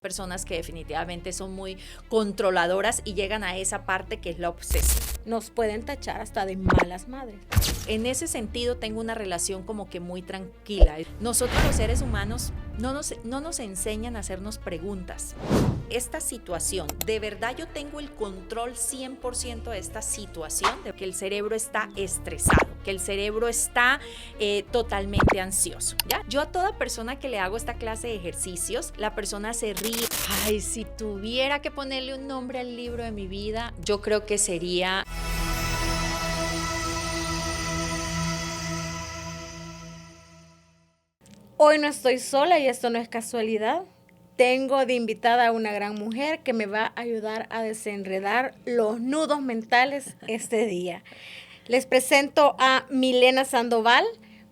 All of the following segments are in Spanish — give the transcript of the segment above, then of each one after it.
Personas que definitivamente son muy controladoras y llegan a esa parte que es la obsesión. Nos pueden tachar hasta de malas madres. En ese sentido tengo una relación como que muy tranquila. Nosotros los seres humanos no nos enseñan a hacernos preguntas. Esta situación, ¿de verdad yo tengo el control 100% de esta situación? De que el cerebro está estresado, que el cerebro está totalmente ansioso, ¿ya? Yo a toda persona que le hago esta clase de ejercicios, la persona se ríe. Ay, si tuviera que ponerle un nombre al libro de mi vida, yo creo que sería... Hoy no estoy sola y esto no es casualidad. Tengo de invitada a una gran mujer que me va a ayudar a desenredar los nudos mentales este día. Les presento a Milena Sandoval,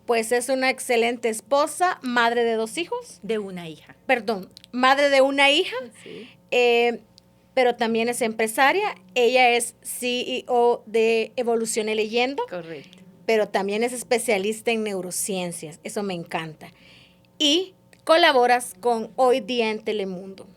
pues es una excelente esposa, madre de 2 hijos. De una hija. Perdón, madre de una hija, Sí. pero también es empresaria. Ella es CEO de Evolucione Leyendo. Correcto. Pero también es especialista en neurociencias. Eso me encanta. Y colaboras con Hoy Día en Telemundo.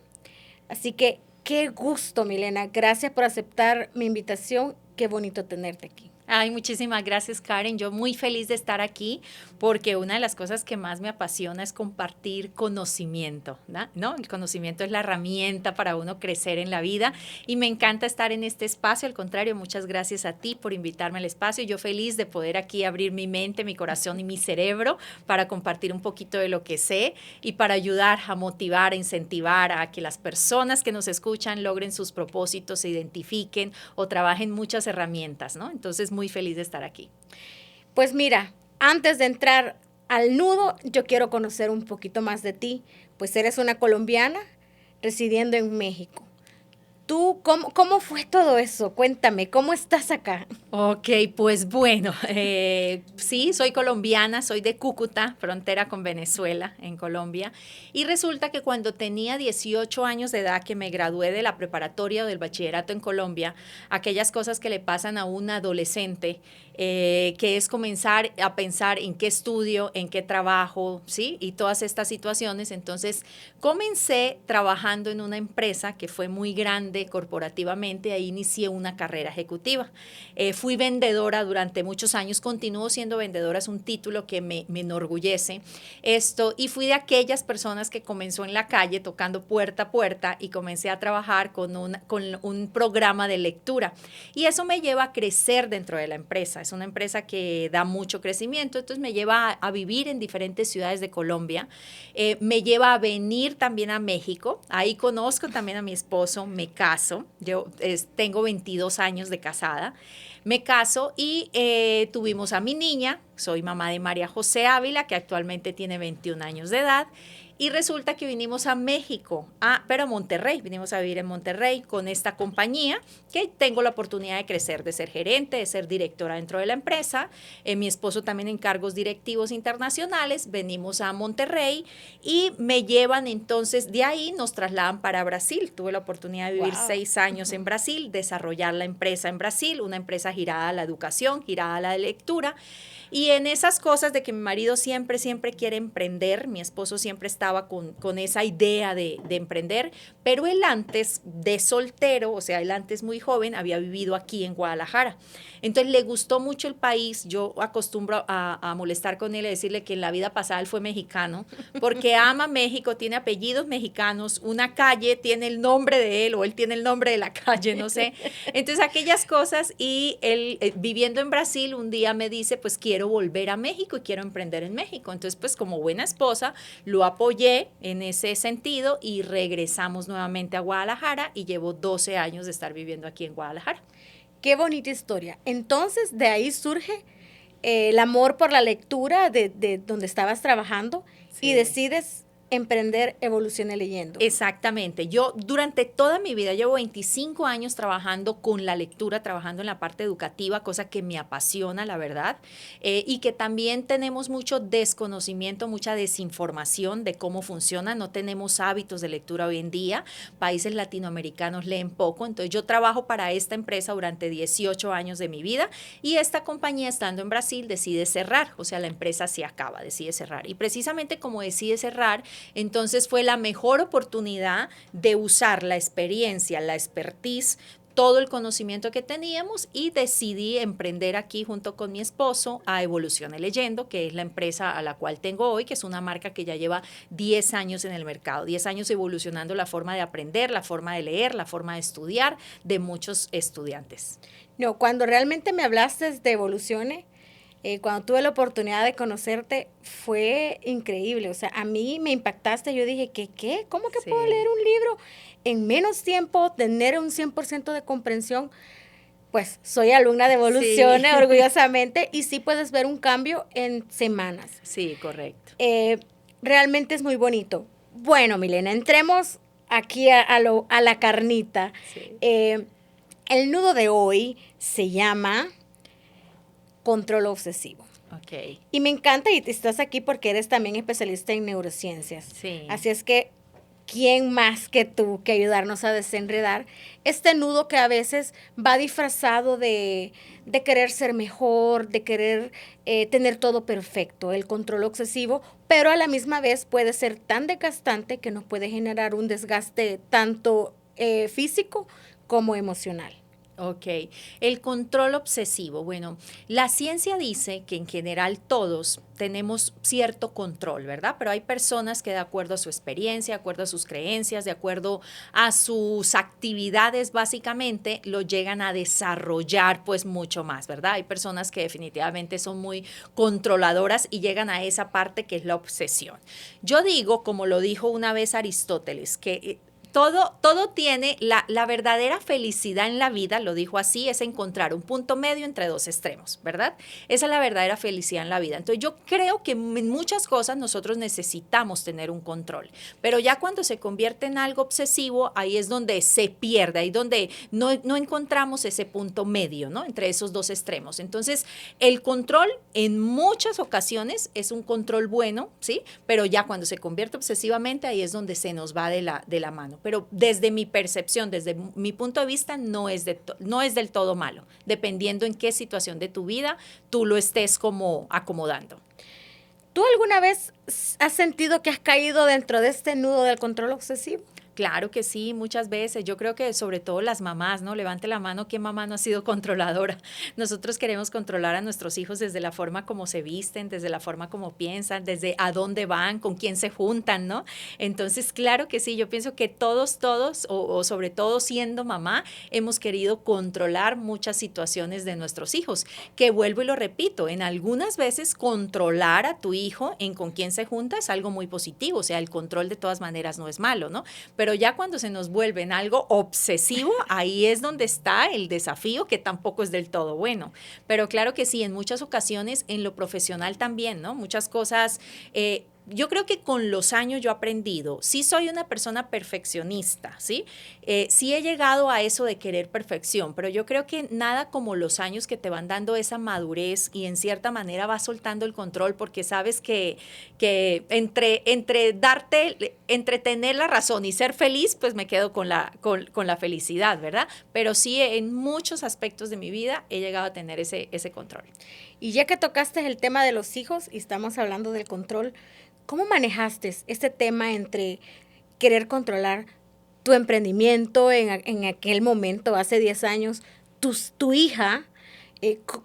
Así que qué gusto, Milena. Gracias por aceptar mi invitación. Qué bonito tenerte aquí. Ay, muchísimas gracias, Karen. Yo muy feliz de estar aquí porque una de las cosas que más me apasiona es compartir conocimiento, ¿no? El conocimiento es la herramienta para uno crecer en la vida y me encanta estar en este espacio. Al contrario, muchas gracias a ti por invitarme al espacio. Yo feliz de poder aquí abrir mi mente, mi corazón y mi cerebro para compartir un poquito de lo que sé y para ayudar a motivar, a incentivar a que las personas que nos escuchan logren sus propósitos, se identifiquen o trabajen muchas herramientas, ¿no? Entonces, muy feliz de estar aquí. Pues mira, antes de entrar al nudo, yo quiero conocer un poquito más de ti, pues eres una colombiana residiendo en México. ¿Tú cómo fue todo eso? Cuéntame, ¿cómo estás acá? Ok, pues bueno, sí, soy colombiana, soy de Cúcuta, frontera con Venezuela, en Colombia, y resulta que cuando tenía 18 años de edad, que me gradué de la preparatoria o del bachillerato en Colombia, aquellas cosas que le pasan a un adolescente, que es comenzar a pensar en qué estudio, en qué trabajo, ¿sí? Y todas estas situaciones. Entonces, comencé trabajando en una empresa que fue muy grande corporativamente, ahí inicié una carrera ejecutiva. Fui vendedora durante muchos años, continúo siendo vendedora, es un título que me enorgullece y fui de aquellas personas que comenzó en la calle tocando puerta a puerta y comencé a trabajar con un programa de lectura y eso me lleva a crecer dentro de la empresa. Es una empresa que da mucho crecimiento, entonces me lleva a vivir en diferentes ciudades de Colombia, me lleva a venir también a México, ahí conozco también a mi esposo, me caso, yo tengo 22 años de casada, me caso y tuvimos a mi niña, soy mamá de María José Ávila, que actualmente tiene 21 años de edad, y resulta que vinimos a México, pero a Monterrey, vinimos a vivir en Monterrey con esta compañía, que tengo la oportunidad de crecer, de ser gerente, de ser directora dentro de la empresa, mi esposo también en cargos directivos internacionales, venimos a Monterrey y me llevan entonces, de ahí nos trasladan para Brasil, tuve la oportunidad de vivir 6 años en Brasil, desarrollar la empresa en Brasil, una empresa girada a la educación, girada a la lectura, y en esas cosas de que mi marido siempre quiere emprender, mi esposo siempre estaba con esa idea de emprender, pero él antes de soltero, o sea, él antes muy joven, había vivido aquí en Guadalajara. Entonces le gustó mucho el país, yo acostumbro a molestar con él y decirle que en la vida pasada él fue mexicano, porque ama México, tiene apellidos mexicanos, una calle tiene el nombre de él o él tiene el nombre de la calle, no sé. Entonces aquellas cosas y él viviendo en Brasil un día me dice, pues quiero volver a México y quiero emprender en México. Entonces pues como buena esposa lo apoyé en ese sentido y regresamos nuevamente a Guadalajara y llevo 12 años de estar viviendo aquí en Guadalajara. Qué bonita historia. Entonces, de ahí surge el amor por la lectura de donde estabas trabajando y decides emprender Evolucione Leyendo. Exactamente. Yo durante toda mi vida llevo 25 años trabajando con la lectura, trabajando en la parte educativa, cosa que me apasiona, la verdad, y que también tenemos mucho desconocimiento, mucha desinformación de cómo funciona. No tenemos hábitos de lectura hoy en día. Países latinoamericanos leen poco. Entonces yo trabajo para esta empresa durante 18 años de mi vida y esta compañía, estando en Brasil, decide cerrar. O sea, la empresa se acaba, decide cerrar. Y precisamente como decide cerrar, Entonces fue la mejor oportunidad de usar la experiencia, la expertise, todo el conocimiento que teníamos y decidí emprender aquí junto con mi esposo a Evolucione Leyendo, que es la empresa a la cual tengo hoy, que es una marca que ya lleva 10 años en el mercado, 10 años evolucionando la forma de aprender, la forma de leer, la forma de estudiar de muchos estudiantes. No, cuando realmente me hablaste de Evolucione, cuando tuve la oportunidad de conocerte, fue increíble. O sea, a mí me impactaste. Yo dije, ¿qué? ¿Cómo que puedo leer un libro en menos tiempo, tener un 100% de comprensión? Pues soy alumna de Evolucione, orgullosamente, y sí puedes ver un cambio en semanas. Sí, correcto. Realmente es muy bonito. Bueno, Milena, entremos aquí a la carnita. Sí. El nudo de hoy se llama control obsesivo. Okay. Y me encanta, y estás aquí porque eres también especialista en neurociencias. Sí. Así es que, ¿quién más que tú que ayudarnos a desenredar este nudo que a veces va disfrazado de querer ser mejor, de querer tener todo perfecto, el control obsesivo, pero a la misma vez puede ser tan desgastante que nos puede generar un desgaste tanto físico como emocional? Ok, el control obsesivo. Bueno, la ciencia dice que en general todos tenemos cierto control, ¿verdad? Pero hay personas que de acuerdo a su experiencia, de acuerdo a sus creencias, de acuerdo a sus actividades básicamente, lo llegan a desarrollar pues mucho más, ¿verdad? Hay personas que definitivamente son muy controladoras y llegan a esa parte que es la obsesión. Yo digo, como lo dijo una vez Aristóteles, que todo tiene, la verdadera felicidad en la vida, lo dijo así, es encontrar un punto medio entre dos extremos, ¿verdad? Esa es la verdadera felicidad en la vida. Entonces yo creo que en muchas cosas nosotros necesitamos tener un control, pero ya cuando se convierte en algo obsesivo, ahí es donde se pierde, ahí donde no encontramos ese punto medio, ¿no? Entre esos dos extremos. Entonces el control en muchas ocasiones es un control bueno, ¿sí? Pero ya cuando se convierte obsesivamente, ahí es donde se nos va de la mano. Pero desde mi percepción, desde mi punto de vista, no es del todo malo, dependiendo en qué situación de tu vida tú lo estés como acomodando. ¿Tú alguna vez has sentido que has caído dentro de este nudo del control obsesivo? Claro que sí, muchas veces. Yo creo que sobre todo las mamás, ¿no? Levante la mano, ¿qué mamá no ha sido controladora? Nosotros queremos controlar a nuestros hijos desde la forma como se visten, desde la forma como piensan, desde a dónde van, con quién se juntan, ¿no? Entonces, claro que sí, yo pienso que todos, o sobre todo siendo mamá, hemos querido controlar muchas situaciones de nuestros hijos, que vuelvo y lo repito, en algunas veces controlar a tu hijo en con quién se junta es algo muy positivo, o sea, el control de todas maneras no es malo, ¿no? Pero ya cuando se nos vuelve en algo obsesivo, ahí es donde está el desafío, que tampoco es del todo bueno. Pero claro que sí, en muchas ocasiones, en lo profesional también, ¿no? Muchas cosas, yo creo que con los años yo he aprendido, sí soy una persona perfeccionista, ¿sí? Sí he llegado a eso de querer perfección, pero yo creo que nada como los años que te van dando esa madurez y en cierta manera vas soltando el control porque sabes que entre tener la razón y ser feliz, pues me quedo con la felicidad, ¿verdad? Pero sí en muchos aspectos de mi vida he llegado a tener ese control. Y ya que tocaste el tema de los hijos y estamos hablando del control, ¿cómo manejaste este tema entre querer controlar tu emprendimiento en aquel momento, hace 10 años, tu hija?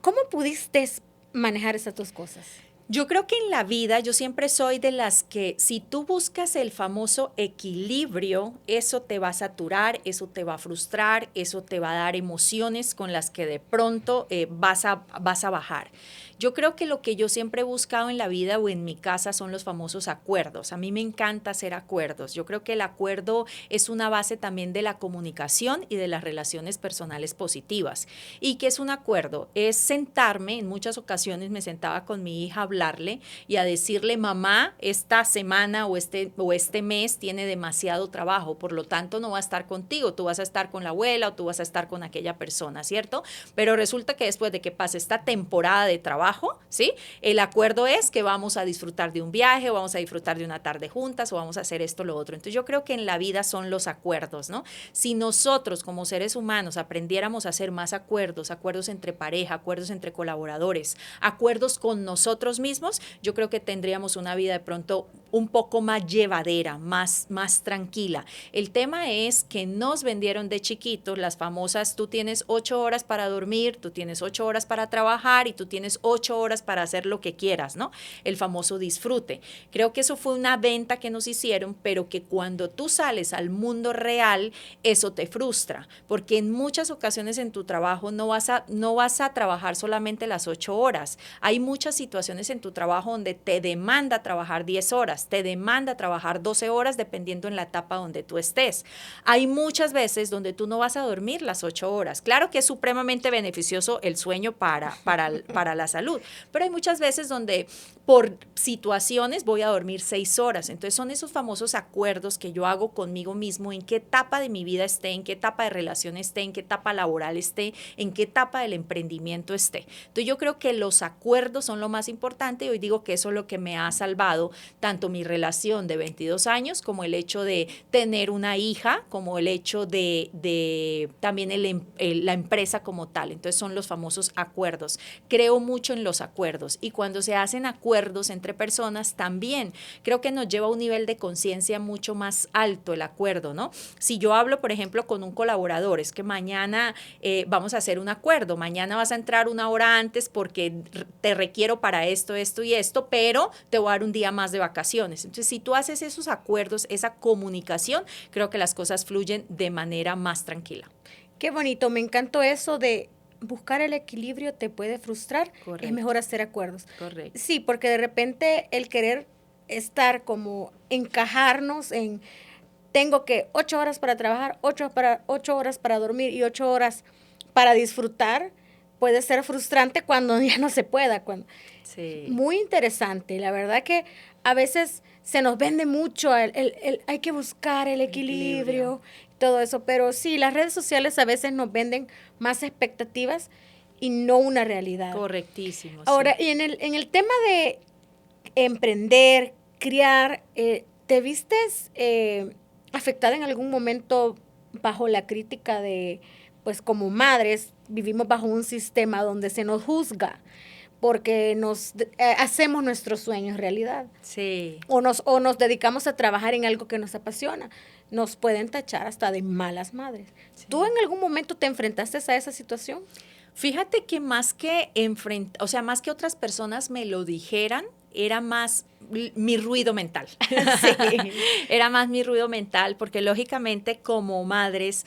¿Cómo pudiste manejar esas dos cosas? Yo creo que en la vida yo siempre soy de las que si tú buscas el famoso equilibrio, eso te va a saturar, eso te va a frustrar, eso te va a dar emociones con las que de pronto vas a bajar. Yo creo que lo que yo siempre he buscado en la vida o en mi casa son los famosos acuerdos. A mí me encanta hacer acuerdos. Yo creo que el acuerdo es una base también de la comunicación y de las relaciones personales positivas. ¿Y qué es un acuerdo? Es sentarme, en muchas ocasiones me sentaba con mi hija a hablarle y a decirle, mamá, esta semana o este mes tiene demasiado trabajo, por lo tanto no va a estar contigo, tú vas a estar con la abuela o tú vas a estar con aquella persona, ¿cierto? Pero resulta que después de que pase esta temporada de trabajo, ¿sí? El acuerdo es que vamos a disfrutar de un viaje o vamos a disfrutar de una tarde juntas o vamos a hacer esto o lo otro. Entonces yo creo que en la vida son los acuerdos, ¿no? Si nosotros como seres humanos aprendiéramos a hacer más acuerdos, acuerdos entre pareja, acuerdos entre colaboradores, acuerdos con nosotros mismos, yo creo que tendríamos una vida de pronto un poco más llevadera, más tranquila. El tema es que nos vendieron de chiquitos las famosas, tú tienes 8 horas para dormir, tú tienes 8 horas para trabajar y tú tienes 8 horas para hacer lo que quieras, ¿no? El famoso disfrute. Creo que eso fue una venta que nos hicieron, pero que cuando tú sales al mundo real, eso te frustra, porque en muchas ocasiones en tu trabajo no vas a trabajar solamente las 8 horas. Hay muchas situaciones en tu trabajo donde te demanda trabajar 10 horas, te demanda trabajar 12 horas dependiendo en la etapa donde tú estés. Hay muchas veces donde tú no vas a dormir las 8 horas. Claro que es supremamente beneficioso el sueño para la salud, pero hay muchas veces donde por situaciones voy a dormir 6 horas. Entonces son esos famosos acuerdos que yo hago conmigo mismo, en qué etapa de mi vida esté, en qué etapa de relación esté, en qué etapa laboral esté, en qué etapa del emprendimiento esté. Entonces yo creo que los acuerdos son lo más importante y hoy digo que eso es lo que me ha salvado tanto mi relación de 22 años como el hecho de tener una hija, como el hecho de también la empresa como tal. Entonces son los famosos acuerdos. Creo mucho en los acuerdos y cuando se hacen acuerdos entre personas también creo que nos lleva a un nivel de conciencia mucho más alto el acuerdo, ¿no? Si yo hablo, por ejemplo, con un colaborador, es que mañana vamos a hacer un acuerdo, mañana vas a entrar 1 hora antes porque te requiero para esto, esto y esto, pero te voy a dar un día más de vacaciones. Entonces, si tú haces esos acuerdos, esa comunicación, creo que las cosas fluyen de manera más tranquila. Qué bonito, me encantó eso de buscar el equilibrio te puede frustrar, Correcto. es mejor hacer acuerdos. Correcto. Sí, porque de repente el querer estar como encajarnos en tengo que 8 horas para trabajar, 8 horas para dormir y 8 horas para disfrutar, puede ser frustrante cuando ya no se pueda. Sí. Muy interesante, la verdad que a veces se nos vende mucho hay que buscar el equilibrio, todo eso, pero sí, las redes sociales a veces nos venden más expectativas y no una realidad. Correctísimo. Ahora, sí. y en el tema de emprender, criar, ¿te vistes afectada en algún momento bajo la crítica de, pues como madres, vivimos bajo un sistema donde se nos juzga porque hacemos nuestros sueños realidad? Sí. O nos dedicamos a trabajar en algo que nos apasiona. Nos pueden tachar hasta de malas madres. Sí. ¿Tú en algún momento te enfrentaste a esa situación? Fíjate que más que más que otras personas me lo dijeran, era más mi ruido mental. Sí. Era más mi ruido mental porque lógicamente como madres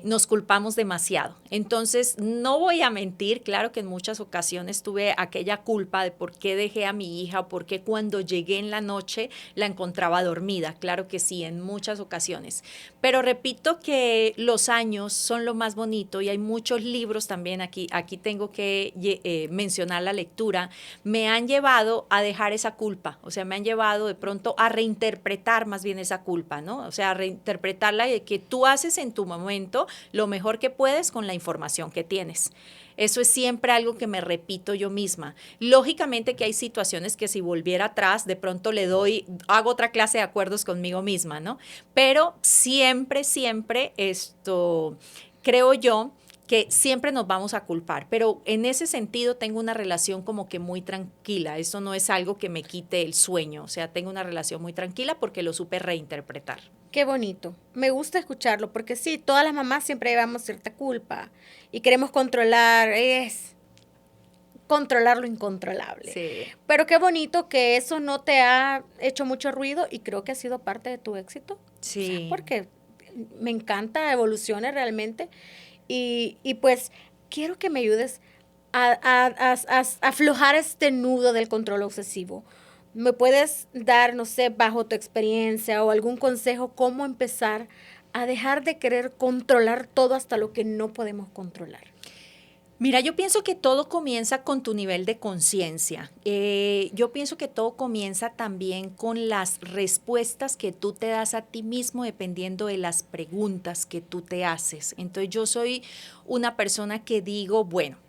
nos culpamos demasiado. Entonces no voy a mentir, claro que en muchas ocasiones tuve aquella culpa de por qué dejé a mi hija o por qué cuando llegué en la noche la encontraba dormida. Claro que sí, en muchas ocasiones. Pero repito que los años son lo más bonito y hay muchos libros también, aquí tengo que mencionar la lectura, me han llevado a dejar esa culpa. O sea, me han llevado de pronto a reinterpretar más bien esa culpa, ¿no? O sea, a reinterpretarla de que tú haces en tu momento lo mejor que puedes con la información que tienes. Eso es siempre algo que me repito yo misma. Lógicamente que hay situaciones que si volviera atrás, de pronto hago otra clase de acuerdos conmigo misma, ¿no? Pero siempre creo yo, que siempre nos vamos a culpar, pero en ese sentido tengo una relación como que muy tranquila, eso no es algo que me quite el sueño, o sea, tengo una relación muy tranquila porque lo supe reinterpretar. Qué bonito, me gusta escucharlo, porque sí, todas las mamás siempre llevamos cierta culpa y queremos controlar lo incontrolable. Sí. Pero qué bonito que eso no te ha hecho mucho ruido y creo que ha sido parte de tu éxito. Sí. O sea, porque me encanta, evoluciona realmente. Y pues quiero que me ayudes a aflojar este nudo del control obsesivo. ¿Me puedes dar, no sé, bajo tu experiencia o algún consejo, cómo empezar a dejar de querer controlar todo hasta lo que no podemos controlar? Mira, yo pienso que todo comienza con tu nivel de conciencia. Yo pienso que todo comienza también con las respuestas que tú te das a ti mismo dependiendo de las preguntas que tú te haces. Entonces yo soy una persona que digo, bueno,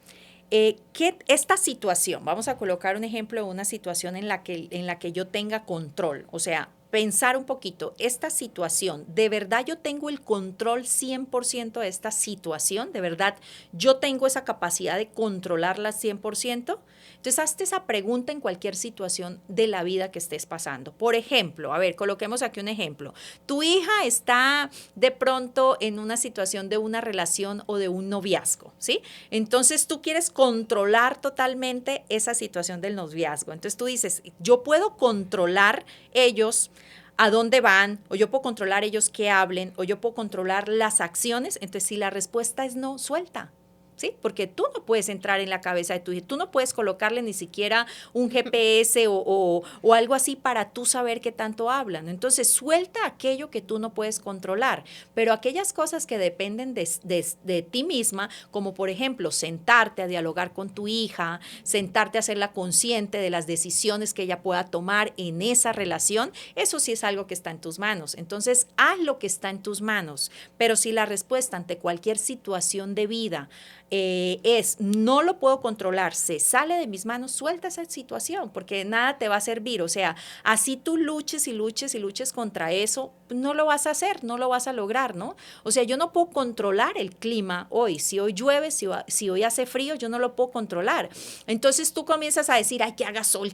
esta situación, vamos a colocar un ejemplo de una situación en la que yo tenga control, o sea, pensar un poquito, esta situación, ¿de verdad yo tengo el control 100% de esta situación? ¿De verdad yo tengo esa capacidad de controlarla 100%? Entonces, hazte esa pregunta en cualquier situación de la vida que estés pasando. Por ejemplo, a ver, coloquemos aquí un ejemplo. Tu hija está de pronto en una situación de una relación o de un noviazgo, ¿sí? Entonces, tú quieres controlar totalmente esa situación del noviazgo. Entonces, tú dices, yo puedo controlar ellos a dónde van, o yo puedo controlar ellos que hablen, o yo puedo controlar las acciones. Entonces, si la respuesta es no, suelta. ¿Sí? Porque tú no puedes entrar en la cabeza de tu hija, tú no puedes colocarle ni siquiera un GPS o algo así para tú saber qué tanto hablan. Entonces, suelta aquello que tú no puedes controlar, pero aquellas cosas que dependen de ti misma, como por ejemplo, sentarte a dialogar con tu hija, sentarte a hacerla consciente de las decisiones que ella pueda tomar en esa relación, eso sí es algo que está en tus manos. Entonces, haz lo que está en tus manos, pero si la respuesta ante cualquier situación de vida es no lo puedo controlar, se sale de mis manos, suelta esa situación, porque nada te va a servir. O sea, así tú luches y luches y luches contra eso, no lo vas a hacer, no lo vas a lograr, ¿no? O sea, yo no puedo controlar el clima hoy. Si hoy llueve, si hoy hace frío, yo no lo puedo controlar. Entonces tú comienzas a decir, ay, que haga sol,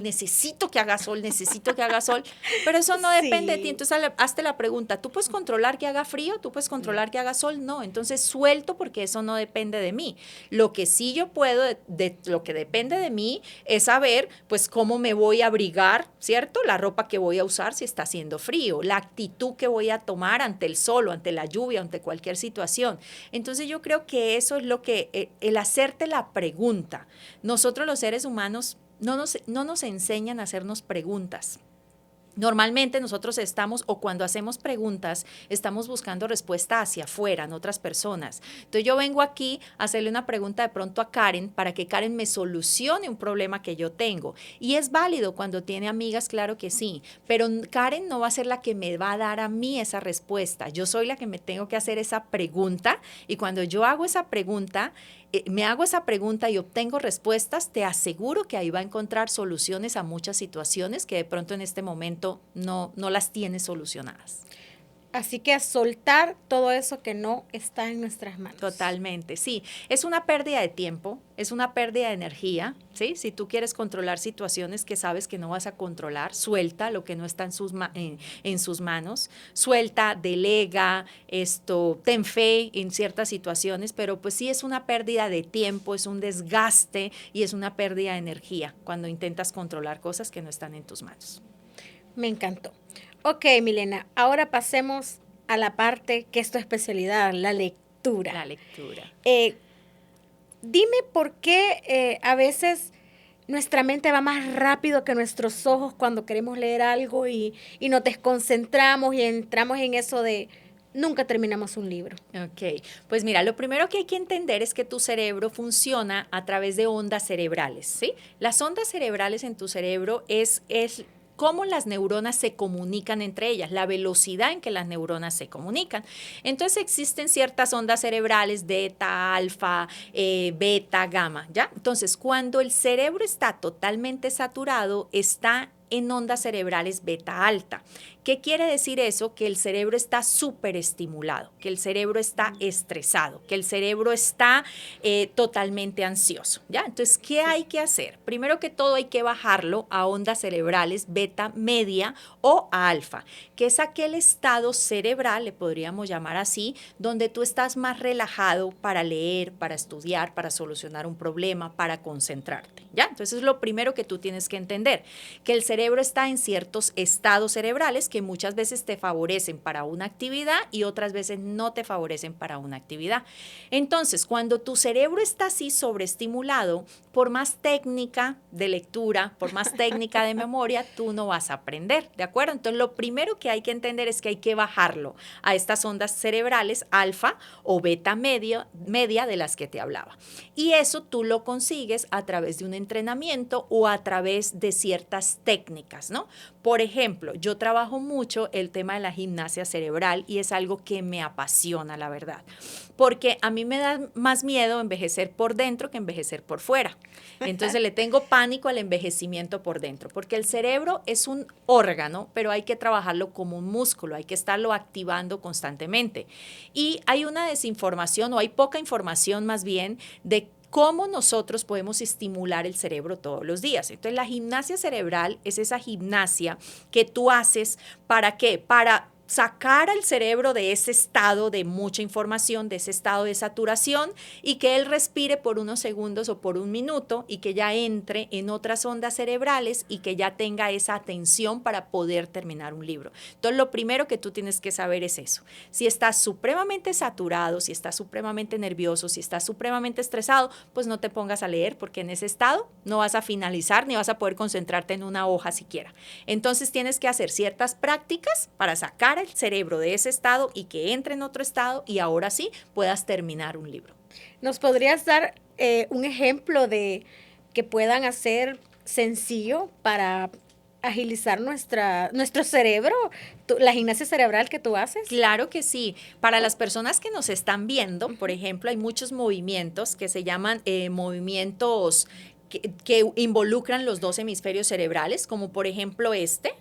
necesito que haga sol, necesito que haga sol, pero eso no depende de ti. Entonces hazte la pregunta, ¿tú puedes controlar que haga frío? ¿Tú puedes controlar que haga sol? No, entonces suelto porque eso no depende de mí. Lo que sí yo puedo, lo que depende de mí es saber, pues, cómo me voy a abrigar, ¿cierto? La ropa que voy a usar si está haciendo frío, la actitud que voy a tomar ante el sol o ante la lluvia, ante cualquier situación. Entonces yo creo que eso es lo que, el hacerte la pregunta. Nosotros los seres humanos no nos enseñan a hacernos preguntas. Normalmente nosotros estamos, o cuando hacemos preguntas, estamos buscando respuesta hacia afuera, en otras personas. Entonces yo vengo aquí a hacerle una pregunta de pronto a Karen para que Karen me solucione un problema que yo tengo. Y es válido cuando tiene amigas, claro que sí, pero Karen no va a ser la que me va a dar a mí esa respuesta. Yo soy la que me tengo que hacer esa pregunta, y cuando yo hago esa pregunta, me hago esa pregunta y obtengo respuestas, te aseguro que ahí va a encontrar soluciones a muchas situaciones que de pronto en este momento no las tienes solucionadas. Así que a soltar todo eso que no está en nuestras manos. Totalmente, sí. Es una pérdida de tiempo, es una pérdida de energía, ¿sí? Si tú quieres controlar situaciones que sabes que no vas a controlar, suelta lo que no está en sus manos, suelta, delega, ten fe en ciertas situaciones, pero pues sí es una pérdida de tiempo, es un desgaste y es una pérdida de energía cuando intentas controlar cosas que no están en tus manos. Me encantó. Ok, Milena, ahora pasemos a la parte que es tu especialidad, la lectura. La lectura. Dime por qué a veces nuestra mente va más rápido que nuestros ojos cuando queremos leer algo y nos desconcentramos y entramos en eso de nunca terminamos un libro. Ok, pues mira, lo primero que hay que entender es que tu cerebro funciona a través de ondas cerebrales, ¿sí? Las ondas cerebrales en tu cerebro es cómo las neuronas se comunican entre ellas, la velocidad en que las neuronas se comunican. Entonces existen ciertas ondas cerebrales, delta, alfa, beta, gamma, ¿ya? Entonces, cuando el cerebro está totalmente saturado, está en ondas cerebrales beta alta. ¿Qué quiere decir eso? Que el cerebro está súper estimulado, que el cerebro está estresado, que el cerebro está totalmente ansioso, ¿ya? Entonces, ¿qué hay que hacer? Primero que todo hay que bajarlo a ondas cerebrales beta media o a alfa, que es aquel estado cerebral, le podríamos llamar así, donde tú estás más relajado para leer, para estudiar, para solucionar un problema, para concentrarte, ¿ya? Entonces, es lo primero que tú tienes que entender, que el cerebro está en ciertos estados cerebrales que muchas veces te favorecen para una actividad y otras veces no te favorecen para una actividad. Entonces, cuando tu cerebro está así sobreestimulado, por más técnica de lectura, por más técnica de memoria, tú no vas a aprender, ¿de acuerdo? Entonces, lo primero que hay que entender es que hay que bajarlo a estas ondas cerebrales alfa o beta media de las que te hablaba. Y eso tú lo consigues a través de un entrenamiento o a través de ciertas técnicas, ¿no? Por ejemplo, yo trabajo mucho el tema de la gimnasia cerebral y es algo que me apasiona, la verdad, porque a mí me da más miedo envejecer por dentro que envejecer por fuera. Entonces le tengo pánico al envejecimiento por dentro, porque el cerebro es un órgano, pero hay que trabajarlo como un músculo, hay que estarlo activando constantemente. Y hay una desinformación o hay poca información más bien de cómo nosotros podemos estimular el cerebro todos los días. Entonces, la gimnasia cerebral es esa gimnasia que tú haces, ¿para qué? Para sacar al cerebro de ese estado de mucha información, de ese estado de saturación y que él respire por unos segundos o por un minuto y que ya entre en otras ondas cerebrales y que ya tenga esa atención para poder terminar un libro. Entonces, lo primero que tú tienes que saber es eso. Si estás supremamente saturado, si estás supremamente nervioso, si estás supremamente estresado, pues no te pongas a leer porque en ese estado no vas a finalizar ni vas a poder concentrarte en una hoja siquiera. Entonces, tienes que hacer ciertas prácticas para sacar el cerebro de ese estado y que entre en otro estado y ahora sí puedas terminar un libro. ¿Nos podrías dar un ejemplo de que puedan hacer sencillo para agilizar nuestro cerebro, la gimnasia cerebral que tú haces? Claro que sí. Para las personas que nos están viendo, por ejemplo, hay muchos movimientos que se llaman movimientos que involucran los dos hemisferios cerebrales, como por ejemplo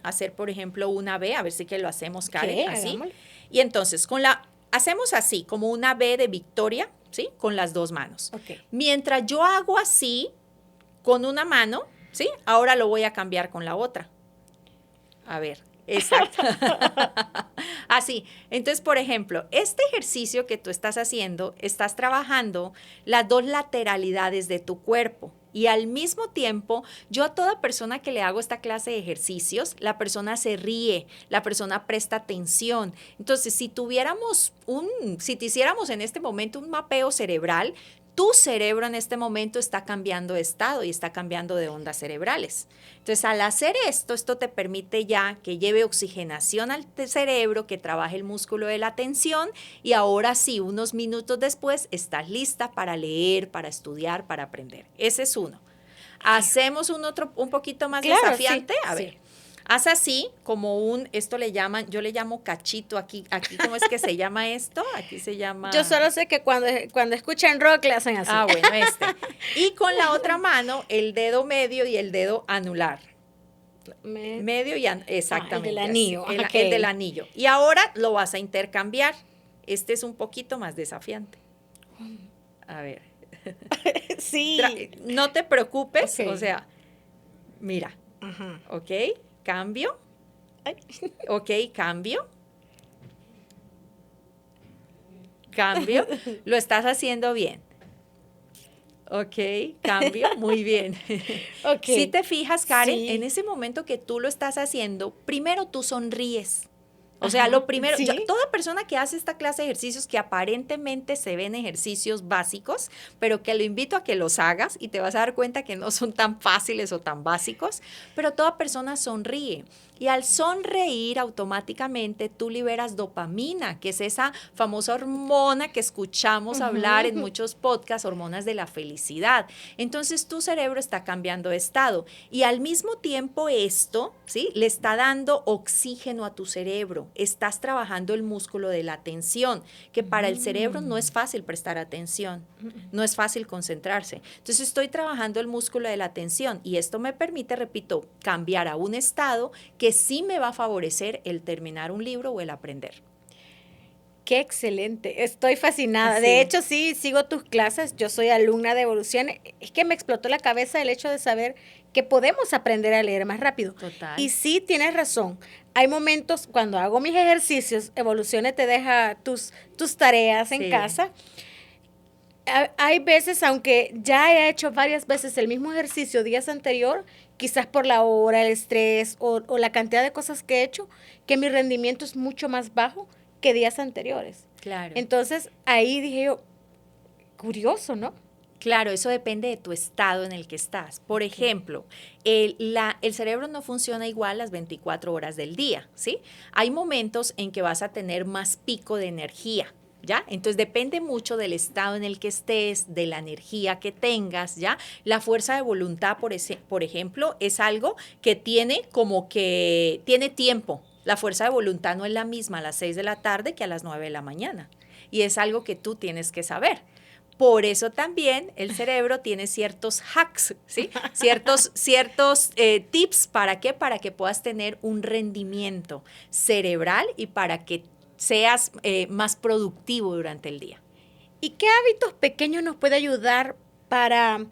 hacer por ejemplo una V, a ver si que lo hacemos, Karen, así. Hagámoslo. Y entonces hacemos así, como una V de victoria, ¿sí? Con las dos manos. Okay. Mientras yo hago así, con una mano, ¿sí? Ahora lo voy a cambiar con la otra. A ver, exacto. Así. Entonces, por ejemplo, este ejercicio que tú estás haciendo, estás trabajando las dos lateralidades de tu cuerpo. Y al mismo tiempo, yo a toda persona que le hago esta clase de ejercicios, la persona se ríe, la persona presta atención. Entonces, si te hiciéramos en este momento un mapeo cerebral, tu cerebro en este momento está cambiando de estado y está cambiando de ondas cerebrales. Entonces, al hacer esto te permite ya que lleve oxigenación al cerebro, que trabaje el músculo de la atención y ahora sí, unos minutos después, estás lista para leer, para estudiar, para aprender. Ese es uno. Hacemos un poquito más desafiante. Sí, a ver. Sí. Haz así, como esto yo le llamo cachito aquí, ¿cómo es que se llama esto? Aquí se llama... Yo solo sé que cuando escuchan rock le hacen así. Ah, bueno, Y con la otra mano, el dedo medio y el dedo anular. Medio y exactamente. El del anillo. El del anillo. Y ahora lo vas a intercambiar. Este es un poquito más desafiante. A ver. Sí. No te preocupes, o sea, mira, ¿ok? Cambio. Ok, cambio. Cambio. Lo estás haciendo bien. Ok, cambio. Muy bien. Okay. Si te fijas, Karen, sí. En ese momento que tú lo estás haciendo, primero tú sonríes. O sea, lo primero, ¿sí? Toda persona que hace esta clase de ejercicios que aparentemente se ven ejercicios básicos, pero que lo invito a que los hagas y te vas a dar cuenta que no son tan fáciles o tan básicos, pero toda persona sonríe. Y al sonreír automáticamente tú liberas dopamina, que es esa famosa hormona que escuchamos hablar en muchos podcasts, hormonas de la felicidad. Entonces tu cerebro está cambiando de estado y al mismo tiempo esto, ¿sí? Le está dando oxígeno a tu cerebro. Estás trabajando el músculo de la atención, que para el cerebro no es fácil prestar atención, no es fácil concentrarse. Entonces estoy trabajando el músculo de la atención y esto me permite, repito, cambiar a un estado que sí me va a favorecer el terminar un libro o el aprender. Qué excelente, estoy fascinada. Sí. De hecho, sí, sigo tus clases, yo soy alumna de Evolución. Es que me explotó la cabeza el hecho de saber que podemos aprender a leer más rápido. Total. Y sí, tienes razón. Hay momentos cuando hago mis ejercicios, Evoluciones te deja tus tareas en casa. Hay veces, aunque ya he hecho varias veces el mismo ejercicio días anterior, quizás por la hora, el estrés o la cantidad de cosas que he hecho, que mi rendimiento es mucho más bajo que días anteriores. Claro. Entonces, ahí dije yo, curioso, ¿no? Claro, eso depende de tu estado en el que estás. Por ejemplo, el cerebro no funciona igual las 24 horas del día, ¿sí? Hay momentos en que vas a tener más pico de energía, ¿Ya? Entonces depende mucho del estado en el que estés, de la energía que tengas, ¿ya? La fuerza de voluntad, por ejemplo, es algo que tiene como que tiene tiempo. La fuerza de voluntad no es la misma a las 6 de la tarde que a las 9 de la mañana. Y es algo que tú tienes que saber. Por eso también el cerebro tiene ciertos hacks, ¿sí? Ciertos tips, ¿para qué? Para que puedas tener un rendimiento cerebral y para que seas más productivo durante el día. ¿Y qué hábitos pequeños nos puede ayudar para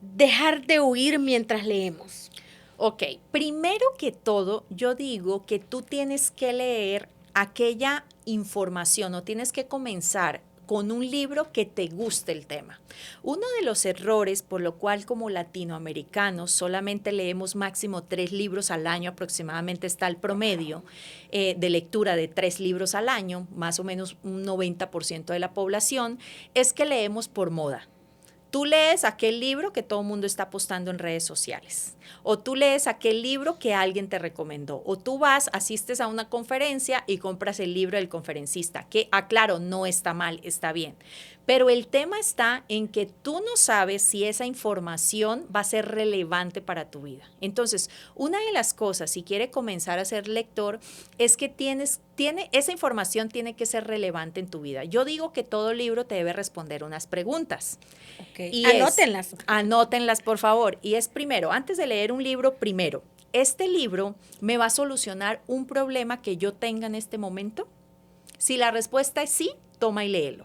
dejar de huir mientras leemos? Ok, primero que todo, yo digo que tú tienes que leer aquella información o tienes que comenzar con un libro que te guste el tema. Uno de los errores por lo cual como latinoamericanos solamente leemos máximo 3 libros al año, aproximadamente está el promedio de lectura de 3 libros al año, más o menos un 90% de la población, es que leemos por moda. Tú lees aquel libro que todo el mundo está postando en redes sociales, o tú lees aquel libro que alguien te recomendó, o tú asistes a una conferencia y compras el libro del conferencista, que, aclaro, no está mal, está bien. Pero el tema está en que tú no sabes si esa información va a ser relevante para tu vida. Entonces, una de las cosas, si quiere comenzar a ser lector, es que esa información tiene que ser relevante en tu vida. Yo digo que todo libro te debe responder unas preguntas. Okay. Y Anótenlas. Anótenlas, por favor. Y es primero, antes de leer un libro, primero, ¿este libro me va a solucionar un problema que yo tenga en este momento? Si la respuesta es sí, toma y léelo.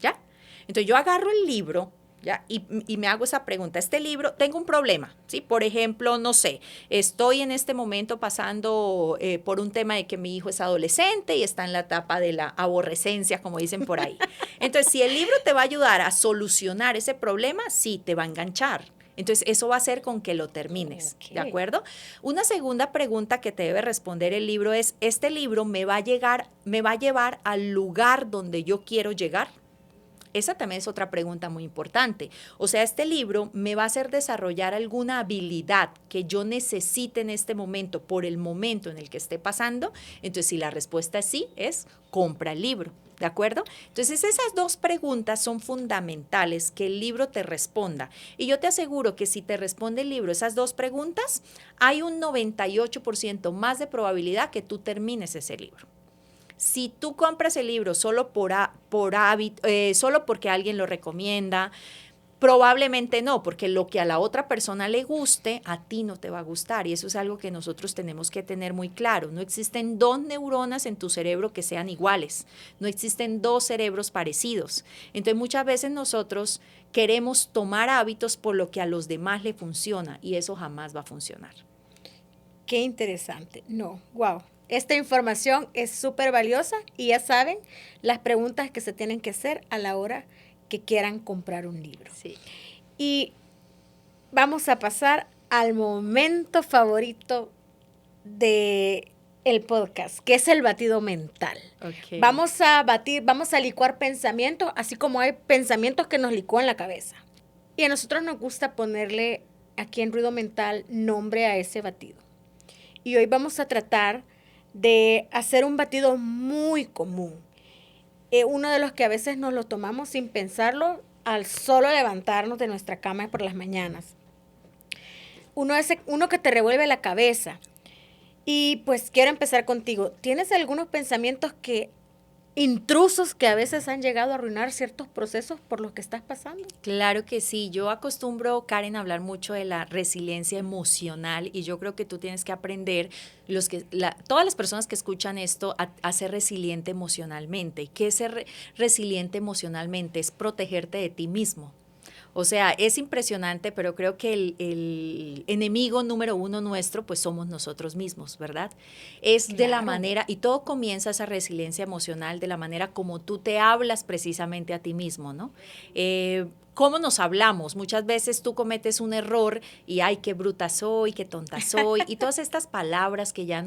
¿Ya? Entonces yo agarro el libro, ¿ya? Y me hago esa pregunta. Este libro, tengo un problema, ¿sí? Por ejemplo, no sé, estoy en este momento pasando por un tema de que mi hijo es adolescente y está en la etapa de la aborrecencia, como dicen por ahí. Entonces, si el libro te va a ayudar a solucionar ese problema, sí, te va a enganchar. Entonces, eso va a hacer con que lo termines, ¿de acuerdo? Una segunda pregunta que te debe responder el libro es, ¿este libro me va a llevar al lugar donde yo quiero llegar? Esa también es otra pregunta muy importante. O sea, este libro me va a hacer desarrollar alguna habilidad que yo necesite en este momento, por el momento en el que esté pasando. Entonces, si la respuesta es sí, compra el libro. ¿De acuerdo? Entonces, esas 2 preguntas son fundamentales que el libro te responda. Y yo te aseguro que si te responde el libro esas 2 preguntas, hay un 98% más de probabilidad que tú termines ese libro. Si tú compras el libro solo por hábito, solo porque alguien lo recomienda, probablemente no, porque lo que a la otra persona le guste, a ti no te va a gustar. Y eso es algo que nosotros tenemos que tener muy claro. No existen 2 neuronas en tu cerebro que sean iguales. No existen 2 cerebros parecidos. Entonces, muchas veces nosotros queremos tomar hábitos por lo que a los demás le funciona y eso jamás va a funcionar. Qué interesante. No, wow. Esta información es súper valiosa y ya saben las preguntas que se tienen que hacer a la hora que quieran comprar un libro. Sí. Y vamos a pasar al momento favorito de el podcast, que es el batido mental. Okay. Vamos a licuar pensamientos, así como hay pensamientos que nos licúan la cabeza. Y a nosotros nos gusta ponerle aquí en Ruido Mental nombre a ese batido. Y hoy vamos a tratar de hacer un batido muy común. Uno de los que a veces nos lo tomamos sin pensarlo al solo levantarnos de nuestra cama por las mañanas. Uno que te revuelve la cabeza. Y pues quiero empezar contigo. ¿Tienes algunos pensamientos intrusos que a veces han llegado a arruinar ciertos procesos por los que estás pasando? Claro que sí, yo acostumbro, Karen, a hablar mucho de la resiliencia emocional y yo creo que tú tienes que aprender, todas las personas que escuchan esto, a ser resiliente emocionalmente. ¿Qué es ser resiliente emocionalmente? Es protegerte de ti mismo. O sea, es impresionante, pero creo que el enemigo número 1 nuestro, pues somos nosotros mismos, ¿verdad? Es claro. De la manera, y todo comienza esa resiliencia emocional de la manera como tú te hablas precisamente a ti mismo, ¿no? ¿Cómo nos hablamos? Muchas veces tú cometes un error y ay, qué bruta soy, qué tonta soy, y todas estas palabras que ya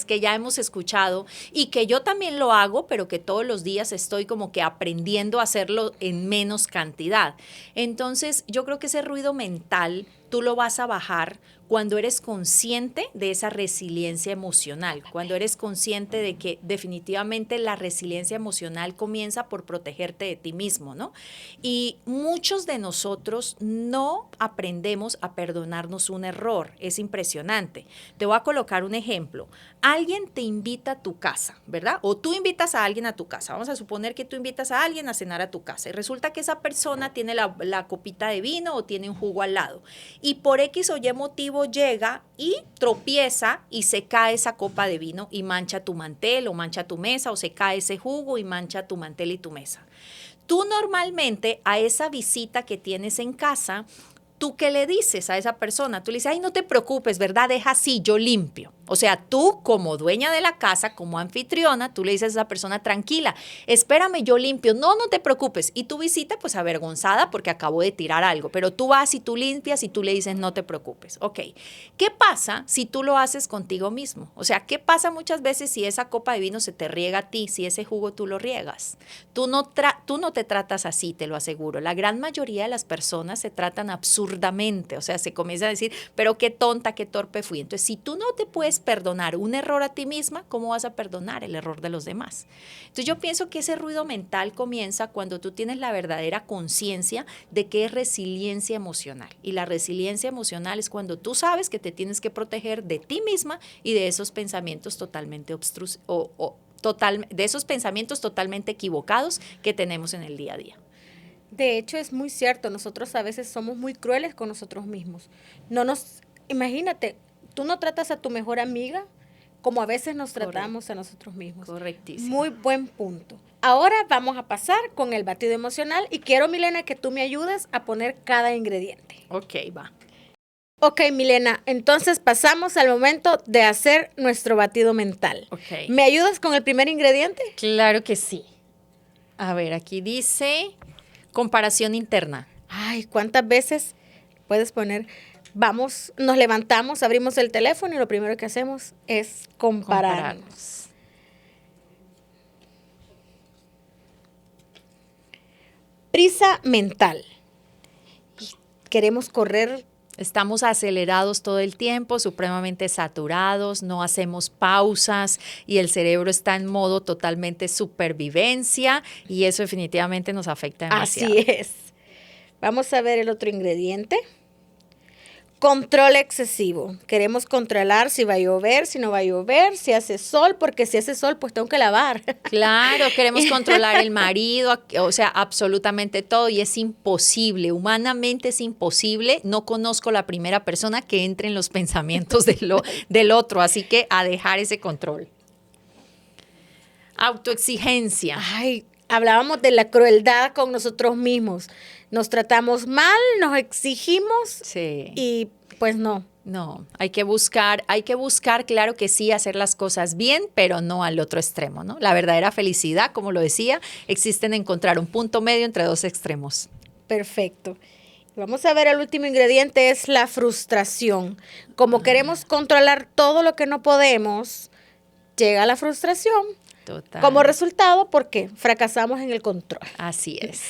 que ya hemos escuchado y que yo también lo hago, pero que todos los días estoy como que aprendiendo a hacerlo en menos cantidad. Entonces, yo creo que ese ruido mental tú lo vas a bajar cuando eres consciente de esa resiliencia emocional, cuando eres consciente de que definitivamente la resiliencia emocional comienza por protegerte de ti mismo, ¿no? Y muchos de nosotros no aprendemos a perdonarnos un error, es impresionante. Te voy a colocar un ejemplo. Alguien te invita a tu casa, ¿verdad? O tú invitas a alguien a tu casa. Vamos a suponer que tú invitas a alguien a cenar a tu casa y resulta que esa persona tiene la copita de vino o tiene un jugo al lado y por X o Y motivo llega y tropieza y se cae esa copa de vino y mancha tu mantel o mancha tu mesa o se cae ese jugo y mancha tu mantel y tu mesa. Tú normalmente a esa visita que tienes en casa, ¿tú qué le dices a esa persona? Tú le dices, ay, no te preocupes, ¿verdad? Deja así, yo limpio. O sea, tú como dueña de la casa, como anfitriona, tú le dices a esa persona, tranquila, espérame, yo limpio. No, no te preocupes. Y tu visita, pues avergonzada porque acabó de tirar algo. Pero tú vas y tú limpias y tú le dices, no te preocupes. Ok. ¿Qué pasa si tú lo haces contigo mismo? O sea, ¿qué pasa muchas veces si esa copa de vino se te riega a ti, si ese jugo tú lo riegas? Tú no te tratas así, te lo aseguro. La gran mayoría de las personas se tratan absurdamente. O sea, se comienza a decir, pero qué tonta, qué torpe fui. Entonces, si tú no te puedes perdonar un error a ti misma, ¿cómo vas a perdonar el error de los demás? Entonces yo pienso que ese ruido mental comienza cuando tú tienes la verdadera conciencia de qué es resiliencia emocional. Y la resiliencia emocional es cuando tú sabes que te tienes que proteger de ti misma y de esos pensamientos totalmente de esos pensamientos totalmente equivocados que tenemos en el día a día. De hecho, es muy cierto, nosotros a veces somos muy crueles con nosotros mismos. Imagínate, tú no tratas a tu mejor amiga como a veces nos tratamos a nosotros mismos. Correctísimo. Muy buen punto. Ahora vamos a pasar con el batido emocional y quiero, Milena, que tú me ayudes a poner cada ingrediente. Ok, va. Ok, Milena, entonces pasamos al momento de hacer nuestro batido mental. Ok. ¿Me ayudas con el primer ingrediente? Claro que sí. A ver, aquí dice comparación interna. Ay, ¿cuántas veces puedes poner? Vamos, nos levantamos, abrimos el teléfono y lo primero que hacemos es compararnos. Prisa mental. Queremos correr. Estamos acelerados todo el tiempo, supremamente saturados, no hacemos pausas y el cerebro está en modo totalmente supervivencia y eso definitivamente nos afecta demasiado. Así es. Vamos a ver el otro ingrediente. Control excesivo. Queremos controlar si va a llover, si no va a llover, si hace sol, porque si hace sol, pues tengo que lavar. Claro, queremos controlar el marido, o sea, absolutamente todo y es imposible, humanamente es imposible. No conozco la primera persona que entre en los pensamientos del otro, así que a dejar ese control. Autoexigencia. Ay, hablábamos de la crueldad con nosotros mismos. Nos tratamos mal, nos exigimos Sí. y pues no. No, hay que buscar, claro que sí, hacer las cosas bien, pero no al otro extremo, ¿no? La verdadera felicidad, como lo decía, existe en encontrar un punto medio entre dos extremos. Perfecto. Vamos a ver, el último ingrediente es la frustración. Como queremos controlar todo lo que no podemos, llega la frustración. Total. Como resultado, porque fracasamos en el control. Así es.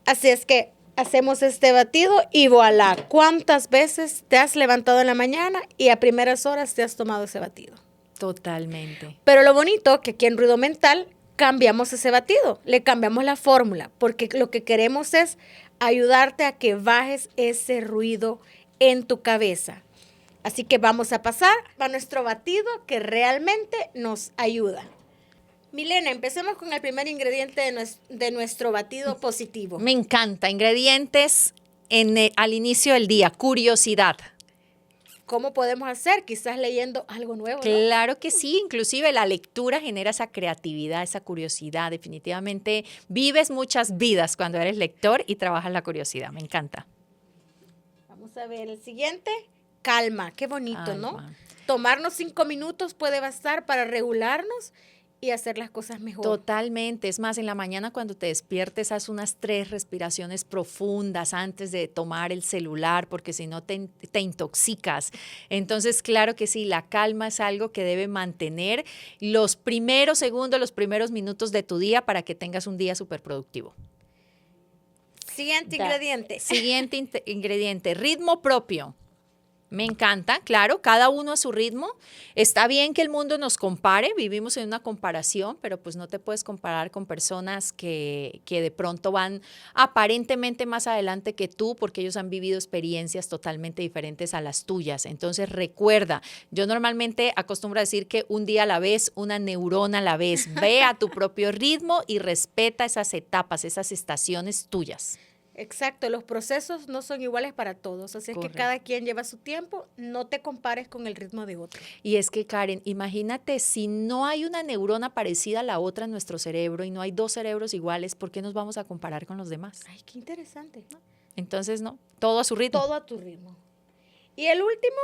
Así es que hacemos este batido y voilà. ¿Cuántas veces te has levantado en la mañana y a primeras horas te has tomado ese batido? Totalmente. Pero lo bonito que aquí en Ruido Mental cambiamos ese batido, le cambiamos la fórmula, porque lo que queremos es ayudarte a que bajes ese ruido en tu cabeza. Así que vamos a pasar a nuestro batido que realmente nos ayuda. Milena, empecemos con el primer ingrediente de nuestro batido positivo. Me encanta. Ingredientes al inicio del día. Curiosidad. ¿Cómo podemos hacer? Quizás leyendo algo nuevo, ¿no? Claro que sí. Inclusive la lectura genera esa creatividad, esa curiosidad. Definitivamente vives muchas vidas cuando eres lector y trabajas la curiosidad. Me encanta. Vamos a ver el siguiente. Calma. Qué bonito, ¿no? Calma. Tomarnos 5 minutos puede bastar para regularnos y hacer las cosas mejor. Totalmente. Es más, en la mañana cuando te despiertes, haz unas 3 respiraciones profundas antes de tomar el celular, porque si no te intoxicas. Entonces, claro que sí, la calma es algo que debe mantener los primeros segundos, los primeros minutos de tu día para que tengas un día súper productivo. Siguiente ingrediente. Siguiente ingrediente, ritmo propio. Me encanta, claro, cada uno a su ritmo. Está bien que el mundo nos compare, vivimos en una comparación, pero pues no te puedes comparar con personas que de pronto van aparentemente más adelante que tú porque ellos han vivido experiencias totalmente diferentes a las tuyas. Entonces recuerda, yo normalmente acostumbro a decir que un día a la vez, una neurona a la vez. Ve a tu propio ritmo y respeta esas etapas, esas estaciones tuyas. Exacto, los procesos no son iguales para todos, así es que cada quien lleva su tiempo, no te compares con el ritmo de otro. Y es que, Karen, imagínate, si no hay una neurona parecida a la otra en nuestro cerebro y no hay dos cerebros iguales, ¿por qué nos vamos a comparar con los demás? Ay, qué interesante. Entonces, no, todo a su ritmo. Todo a tu ritmo. Y el último,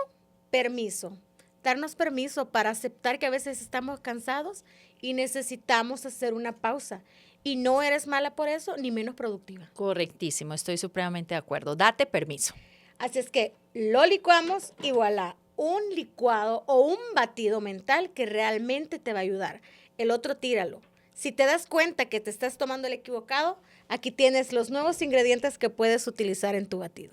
permiso. Darnos permiso para aceptar que a veces estamos cansados y necesitamos hacer una pausa. Y no eres mala por eso, ni menos productiva. Correctísimo, estoy supremamente de acuerdo. Date permiso. Así es que lo licuamos y voilà, un licuado o un batido mental que realmente te va a ayudar. El otro tíralo. Si te das cuenta que te estás tomando el equivocado, aquí tienes los nuevos ingredientes que puedes utilizar en tu batido.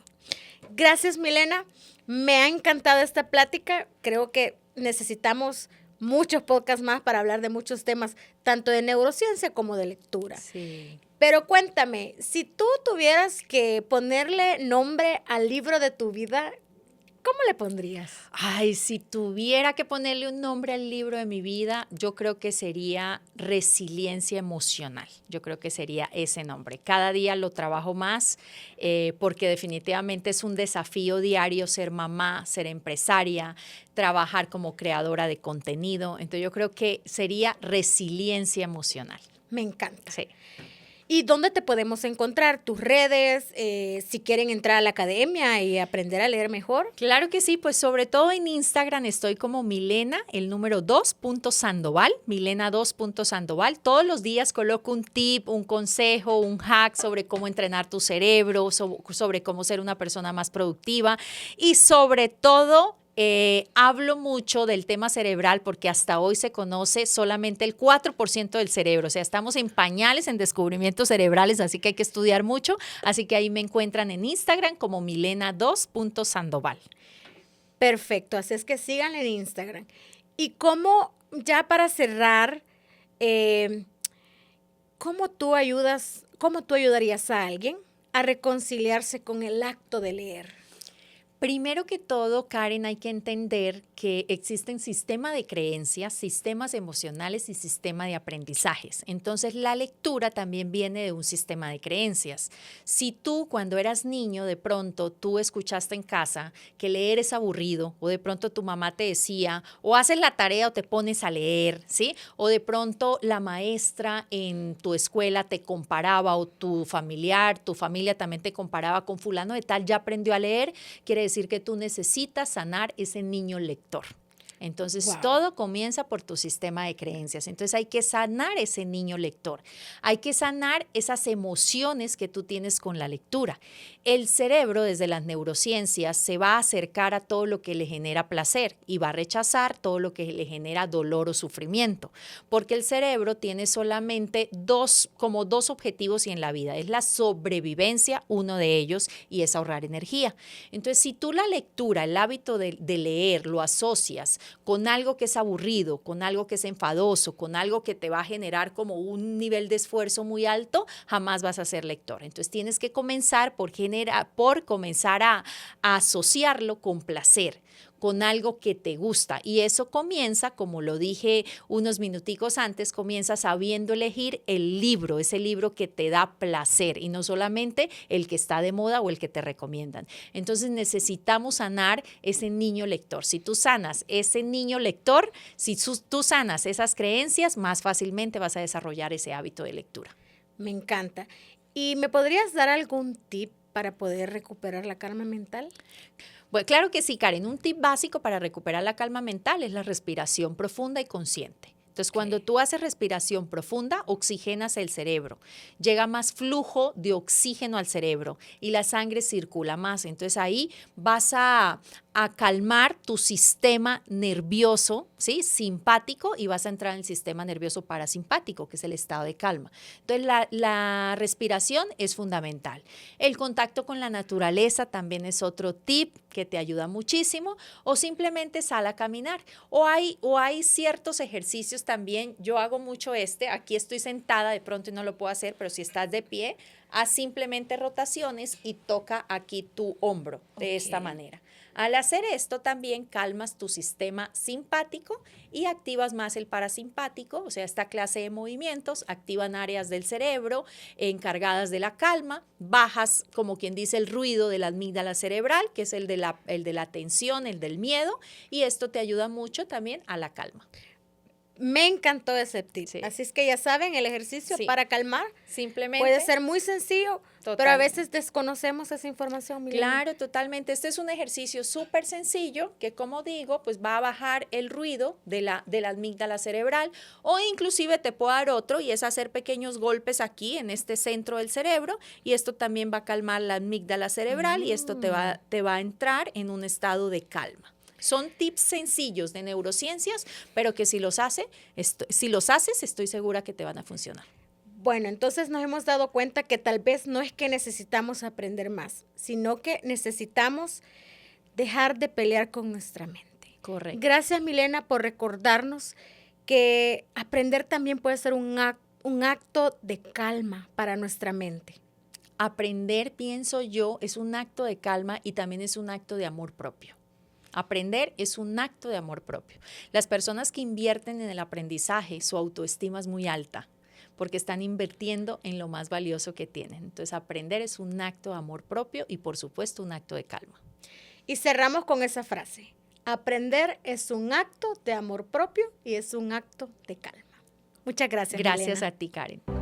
Gracias, Milena. Me ha encantado esta plática. Creo que necesitamos muchos podcasts más para hablar de muchos temas, tanto de neurociencia como de lectura. Sí. Pero cuéntame, si tú tuvieras que ponerle nombre al libro de tu vida, ¿cómo le pondrías? Ay, si tuviera que ponerle un nombre al libro de mi vida, yo creo que sería Resiliencia Emocional. Yo creo que sería ese nombre. Cada día lo trabajo más porque definitivamente es un desafío diario ser mamá, ser empresaria, trabajar como creadora de contenido. Entonces yo creo que sería Resiliencia Emocional. Me encanta. Sí. ¿Y dónde te podemos encontrar? ¿Tus redes? Si quieren entrar a la academia y aprender a leer mejor. Claro que sí, pues sobre todo en Instagram estoy como Milena, el número 2.sandoval, Milena 2.sandoval. Todos los días coloco un tip, un consejo, un hack sobre cómo entrenar tu cerebro, sobre cómo ser una persona más productiva y sobre todo hablo mucho del tema cerebral porque hasta hoy se conoce solamente el 4% del cerebro, o sea, estamos en pañales en descubrimientos cerebrales, así que hay que estudiar mucho, así que ahí me encuentran en Instagram como Milena2.sandoval. Perfecto, así es que síganle en Instagram. Y cómo, ya para cerrar, ¿cómo tú ayudarías a alguien a reconciliarse con el acto de leer? Primero que todo, Karen, hay que entender que existen sistemas de creencias, sistemas emocionales y sistema de aprendizajes. Entonces, la lectura también viene de un sistema de creencias. Si tú, cuando eras niño, de pronto tú escuchaste en casa que leer es aburrido, o de pronto tu mamá te decía, o haces la tarea o te pones a leer, ¿sí? O de pronto la maestra en tu escuela te comparaba, o tu familia también te comparaba con fulano de tal, ya aprendió a leer, quiere decir que tú necesitas sanar ese niño lector. Entonces, todo comienza por tu sistema de creencias. Entonces, hay que sanar ese niño lector. Hay que sanar esas emociones que tú tienes con la lectura. El cerebro, desde las neurociencias, se va a acercar a todo lo que le genera placer y va a rechazar todo lo que le genera dolor o sufrimiento. Porque el cerebro tiene solamente dos objetivos en la vida. Es la sobrevivencia, uno de ellos, y es ahorrar energía. Entonces, si tú la lectura, el hábito de leer, lo asocias con algo que es aburrido, con algo que es enfadoso, con algo que te va a generar como un nivel de esfuerzo muy alto, jamás vas a ser lector. Entonces tienes que comenzar por comenzar a asociarlo con placer, con algo que te gusta. Y eso comienza, como lo dije unos minuticos antes, comienza sabiendo elegir el libro, ese libro que te da placer y no solamente el que está de moda o el que te recomiendan. Entonces necesitamos sanar ese niño lector. Si tú sanas ese niño lector, si tú sanas esas creencias, más fácilmente vas a desarrollar ese hábito de lectura. Me encanta. ¿Y me podrías dar algún tip para poder recuperar la calma mental? Bueno, claro que sí, Karen. Un tip básico para recuperar la calma mental es la respiración profunda y consciente. Entonces, cuando tú haces respiración profunda, oxigenas el cerebro, llega más flujo de oxígeno al cerebro y la sangre circula más. Entonces, ahí vas a a calmar tu sistema nervioso, ¿sí? Simpático, y vas a entrar en el sistema nervioso parasimpático, que es el estado de calma. Entonces, la respiración es fundamental. El contacto con la naturaleza también es otro tip que te ayuda muchísimo, o simplemente sal a caminar. O hay ciertos ejercicios también, yo hago mucho aquí estoy sentada, de pronto y no lo puedo hacer, pero si estás de pie, haz simplemente rotaciones y toca aquí tu hombro de esta manera. Al hacer esto también calmas tu sistema simpático y activas más el parasimpático, o sea, esta clase de movimientos activan áreas del cerebro encargadas de la calma, bajas, como quien dice, el ruido de la amígdala cerebral, que es el de la tensión, el del miedo, y esto te ayuda mucho también a la calma. Me encantó ese tip. Sí. Así es que ya saben, el ejercicio para calmar simplemente puede ser muy sencillo, pero a veces desconocemos esa información. Milena. Claro, totalmente. Este es un ejercicio súper sencillo que, como digo, pues va a bajar el ruido de la amígdala cerebral, o inclusive te puedo dar otro, y es hacer pequeños golpes aquí en este centro del cerebro, y esto también va a calmar la amígdala cerebral y esto te va a entrar en un estado de calma. Son tips sencillos de neurociencias, pero que si los haces, estoy segura que te van a funcionar. Bueno, entonces nos hemos dado cuenta que tal vez no es que necesitamos aprender más, sino que necesitamos dejar de pelear con nuestra mente. Correcto. Gracias, Milena, por recordarnos que aprender también puede ser un acto de calma para nuestra mente. Aprender, pienso yo, es un acto de calma y también es un acto de amor propio. Aprender es un acto de amor propio. Las personas que invierten en el aprendizaje, su autoestima es muy alta porque están invirtiendo en lo más valioso que tienen. Entonces, aprender es un acto de amor propio y, por supuesto, un acto de calma. Y cerramos con esa frase. Aprender es un acto de amor propio y es un acto de calma. Muchas gracias, Gracias Milena. a ti, Karen.